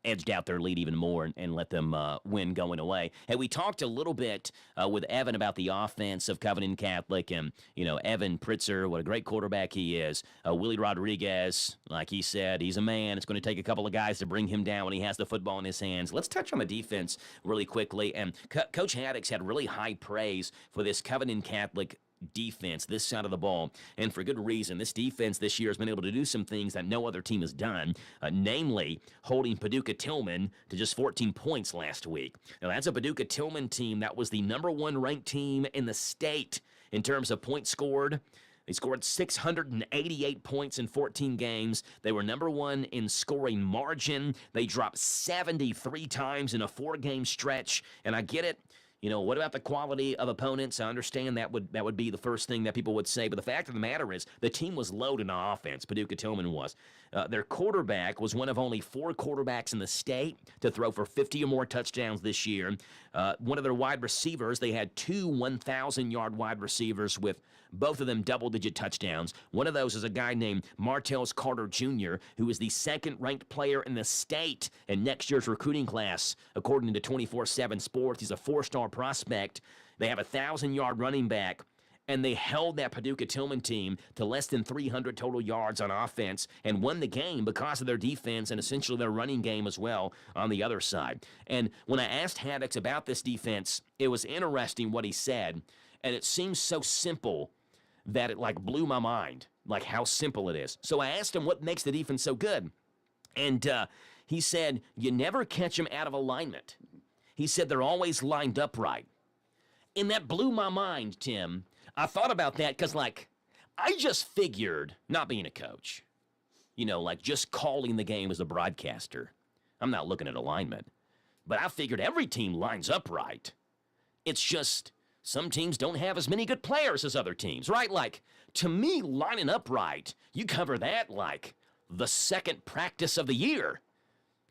edged out their lead even more and let them win going away. Hey, we talked a little bit with Evan about the offense of Covenant Catholic, and, you know, Evan Pritzer, what a great quarterback he is. Willie Rodriguez, like he said, he's a man. It's going to take a couple of guys to bring him down when he has the football in his hands. Let's touch on the defense really quickly. And Coach Haddix had really high praise for this Covenant Catholic defense, this side of the ball, and for good reason. This defense this year has been able to do some things that no other team has done, namely holding Paducah Tillman to just 14 points last week. Now, that's a Paducah Tillman team that was the #1 ranked team in the state in terms of points scored. They scored 688 points in 14 games. They were #1 in scoring margin. They dropped 73 times in a 4-game stretch, and I get it. You know, what about the quality of opponents? I understand that would be the first thing that people would say, but the fact of the matter is the team was loaded on offense. Paducah Tillman was. Their quarterback was one of only 4 quarterbacks in the state to throw for 50 or more touchdowns this year. One of their wide receivers, they had 2 1,000-yard wide receivers with both of them double-digit touchdowns. One of those is a guy named Martellus Carter Jr., who is the second-ranked player in the state in next year's recruiting class, according to 24/7 Sports. He's a 4-star prospect. They have a 1,000-yard running back, and they held that Paducah Tillman team to less than 300 total yards on offense and won the game because of their defense and essentially their running game as well on the other side. And when I asked Haddix about this defense, it was interesting what he said, and it seems so simple that it like blew my mind, like how simple it is. So I asked him what makes the defense so good, and he said, you never catch them out of alignment. He said they're always lined up right. And that blew my mind, Tim. I thought about that because, like, I just figured, not being a coach, you know, like just calling the game as a broadcaster. I'm not looking at alignment. But I figured every team lines up right. It's just some teams don't have as many good players as other teams, right? Like, to me, lining up right, you cover that like the second practice of the year.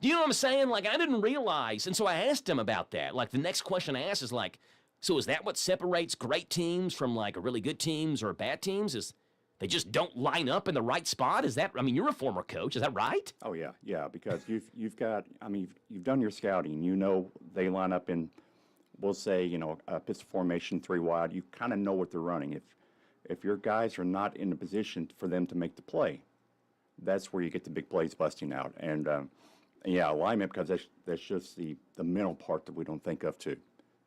Do you know what I'm saying? Like, I didn't realize, and so I asked him about that. Like, the next question I asked is like, so is that what separates great teams from like really good teams or bad teams? Is they just don't line up in the right spot? Is that, I mean, you're a former coach, is that right? Oh yeah, because you've got, I mean, you've done your scouting. You know they line up in, we'll say, you know, a pistol formation 3 wide. You kind of know what they're running. If your guys are not in a position for them to make the play, that's where you get the big plays busting out. And yeah, alignment, because that's just the mental part that we don't think of too.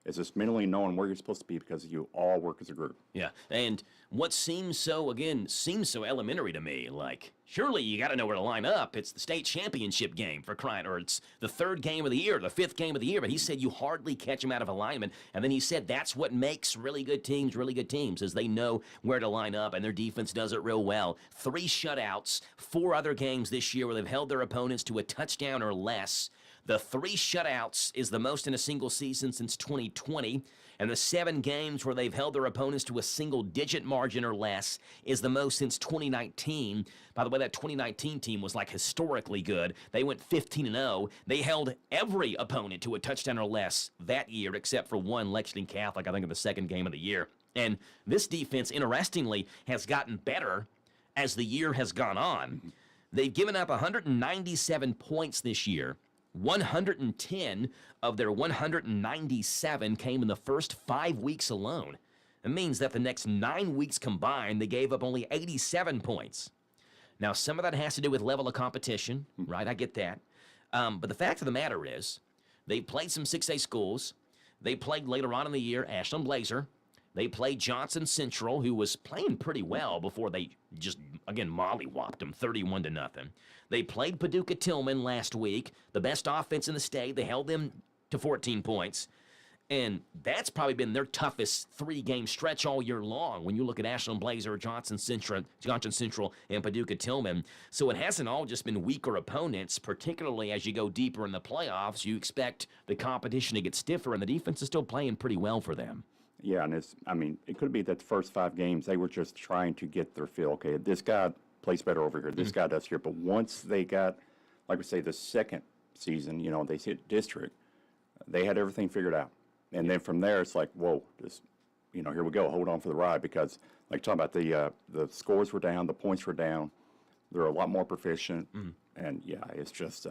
It's just mentally knowing where you're supposed to be because you all work as a group. Yeah, and what seems so elementary to me, like, surely you got to know where to line up. It's the state championship game for crying, or it's the 3rd game of the year, the 5th game of the year, but he said you hardly catch them out of alignment, and then he said that's what makes really good teams, is they know where to line up, and their defense does it real well. 3 shutouts, 4 other games this year where they've held their opponents to a touchdown or less. The 3 shutouts is the most in a single season since 2020, and the 7 games where they've held their opponents to a single-digit margin or less is the most since 2019. By the way, that 2019 team was like historically good. They went 15-0. They held every opponent to a touchdown or less that year, except for one, Lexington Catholic, I think in the 2nd game of the year. And this defense, interestingly, has gotten better as the year has gone on. They've given up 197 points this year. 110 of their 197 came in the first 5 weeks alone. It means that the next 9 weeks combined, they gave up only 87 points. Now, some of that has to do with level of competition, right? I get that. But the fact of the matter is, they've played some 6A schools. They played later on in the year Ashland Blazer. They played Johnson Central, who was playing pretty well before they just, again, mollywopped them 31-0. They played Paducah Tillman last week, the best offense in the state. They held them to 14 points. And that's probably been their toughest 3-game stretch all year long when you look at Ashland Blazer, Johnson Central, and Paducah Tillman. So it hasn't all just been weaker opponents, particularly as you go deeper in the playoffs. You expect the competition to get stiffer, and the defense is still playing pretty well for them. Yeah, and it could be that the first 5 games they were just trying to get their feel. Okay, this guy plays better over here. This guy does here. But once they got, like we say, the 2nd season, you know, they hit district, they had everything figured out. And then from there, it's like, whoa, just, you know, here we go. Hold on for the ride, because, like talking about the scores were down, the points were down. They're a lot more proficient, and yeah, it's just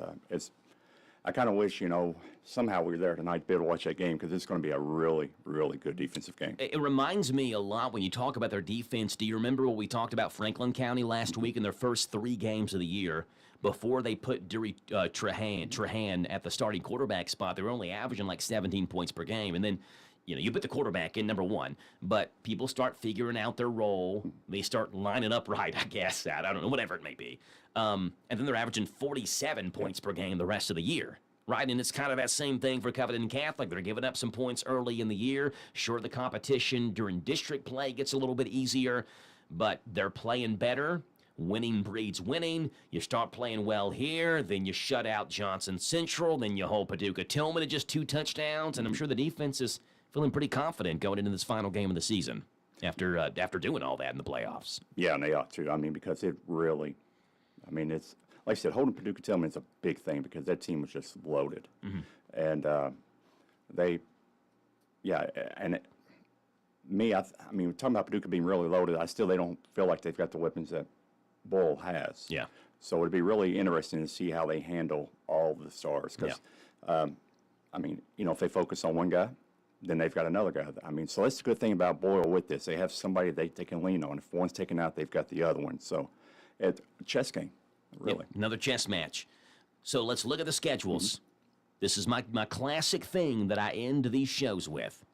I kind of wish, you know, somehow we were there tonight to be able to watch that game, because it's going to be a really, really good defensive game. It reminds me a lot when you talk about their defense. Do you remember what we talked about Franklin County last week in their first 3 games of the year? Before they put Trahan at the starting quarterback spot, they were only averaging like 17 points per game. And then, you know, you put the quarterback in, number one, but people start figuring out their role. They start lining up right, I guess. I don't know, whatever it may be. And then they're averaging 47 points per game the rest of the year. Right, and it's kind of that same thing for Covington Catholic. They're giving up some points early in the year. Sure, the competition during district play gets a little bit easier, but they're playing better. Winning breeds winning. You start playing well here, then you shut out Johnson Central, then you hold Paducah Tillman at just 2 touchdowns, and I'm sure the defense is feeling pretty confident going into this final game of the season after doing all that in the playoffs. Yeah, and they ought to. I mean, because it really, I mean, it's, like I said, holding Paducah Tillman is a big thing, because that team was just loaded. And they, yeah, and I mean, talking about Paducah being really loaded, they don't feel like they've got the weapons that Boyle has. Yeah. So it'd be really interesting to see how they handle all the stars. Because, I mean, you know, if they focus on one guy, then they've got another guy. I mean, so that's the good thing about Boyle with this. They have somebody they can lean on. If one's taken out, they've got the other one. So it's a chess game, really. Yep, another chess match. So let's look at the schedules. This is my classic thing that I end these shows with,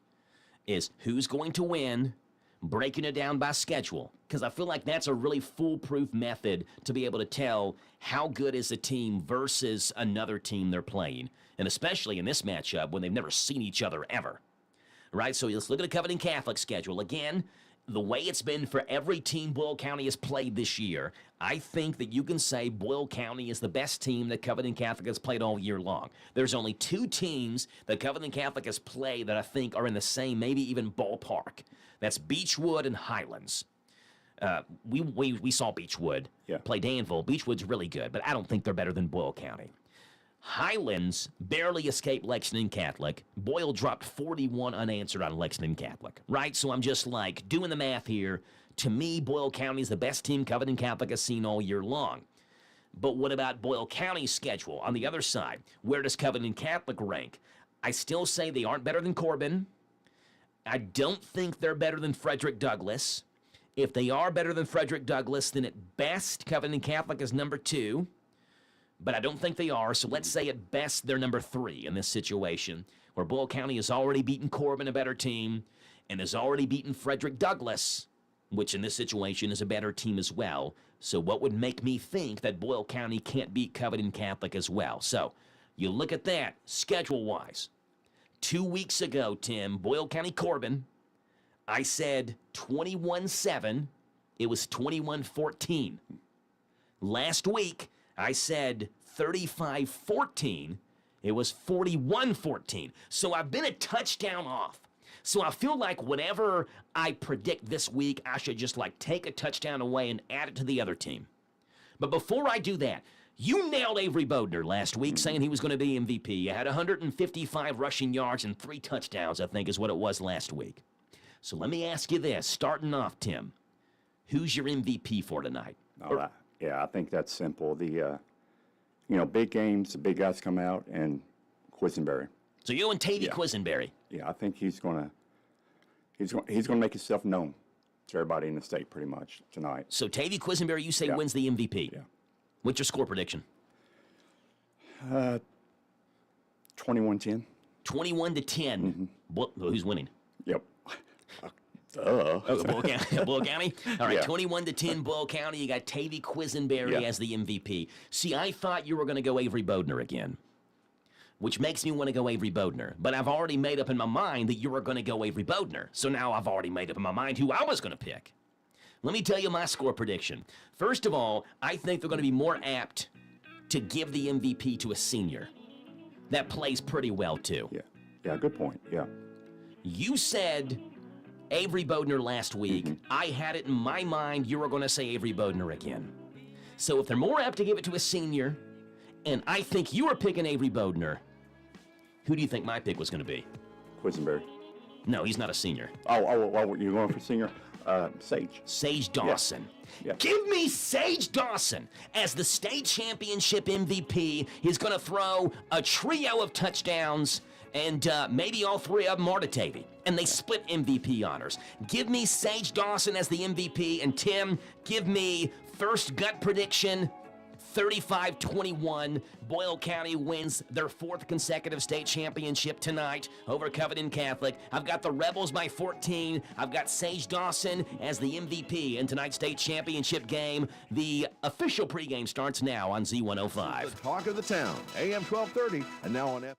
is who's going to win, breaking it down by schedule, because I feel like that's a really foolproof method to be able to tell how good is a team versus another team they're playing, and especially in this matchup when they've never seen each other ever. Right, so let's look at the Covington Catholic schedule. Again, the way it's been for every team Boyle County has played this year, I think that you can say Boyle County is the best team that Covington Catholic has played all year long. There's only 2 teams that Covington Catholic has played that I think are in the same, maybe even ballpark. That's Beechwood and Highlands. We saw Beechwood play Danville. Beechwood's really good, but I don't think they're better than Boyle County. Highlands barely escaped Lexington Catholic. Boyle dropped 41 unanswered on Lexington Catholic, right? So I'm just like doing the math here. To me, Boyle County is the best team Covington Catholic has seen all year long. But what about Boyle County's schedule? On the other side, where does Covington Catholic rank? I still say they aren't better than Corbin. I don't think they're better than Frederick Douglass. If they are better than Frederick Douglass, then at best, Covington Catholic is number 2. But I don't think they are, so let's say at best they're number 3 in this situation, where Boyle County has already beaten Corbin, a better team, and has already beaten Frederick Douglass, which in this situation is a better team as well. So what would make me think that Boyle County can't beat Covington Catholic as well? So you look at that schedule-wise. 2 weeks ago, Tim, Boyle County Corbin, I said 21-7. It was 21-14. Last week, I said 35-14. It was 41-14. So I've been a touchdown off. So I feel like whatever I predict this week, I should just like take a touchdown away and add it to the other team. But before I do that, you nailed Avery Bodner last week saying he was going to be MVP. You had 155 rushing yards and 3 touchdowns, I think is what it was last week. So let me ask you this, starting off, Tim. Who's your MVP for tonight? I think that's simple. The big games, the big guys come out, and Quisenberry. So you and Tavy Quisenberry. Yeah, I think he's gonna make himself known to everybody in the state pretty much tonight. So Tavy Quisenberry, you say wins the MVP. Yeah. What's your score prediction? 21-10. 21-10. Who's winning? Yep. Boyle County. All right, Yeah. 21-10 Boyle County. You got Tavy Quisenberry as the MVP. See, I thought you were going to go Avery Bodner again, which makes me want to go Avery Bodner. But I've already made up in my mind that you were going to go Avery Bodner. So now I've already made up in my mind who I was going to pick. Let me tell you my score prediction. First of all, I think they're going to be more apt to give the MVP to a senior. That plays pretty well, too. Yeah, good point. Yeah. You said Avery Bodner last week. I had it in my mind you were going to say Avery Bodner again. So if they're more apt to give it to a senior, and I think you were picking Avery Bodner, who do you think my pick was going to be? Quisenberry. No, he's not a senior. Oh, you're going for senior? Sage. Sage Dawson. Yeah. Give me Sage Dawson as the state championship MVP. He's going to throw a trio of touchdowns, and maybe all 3 of them are to Tavy. And they split MVP honors. Give me Sage Dawson as the MVP, and Tim, give me first gut prediction, 35-21. Boyle County wins their 4th consecutive state championship tonight over Covington Catholic. I've got the Rebels by 14. I've got Sage Dawson as the MVP in tonight's state championship game. The official pregame starts now on Z105. The talk of the town, AM 1230, and now on FM.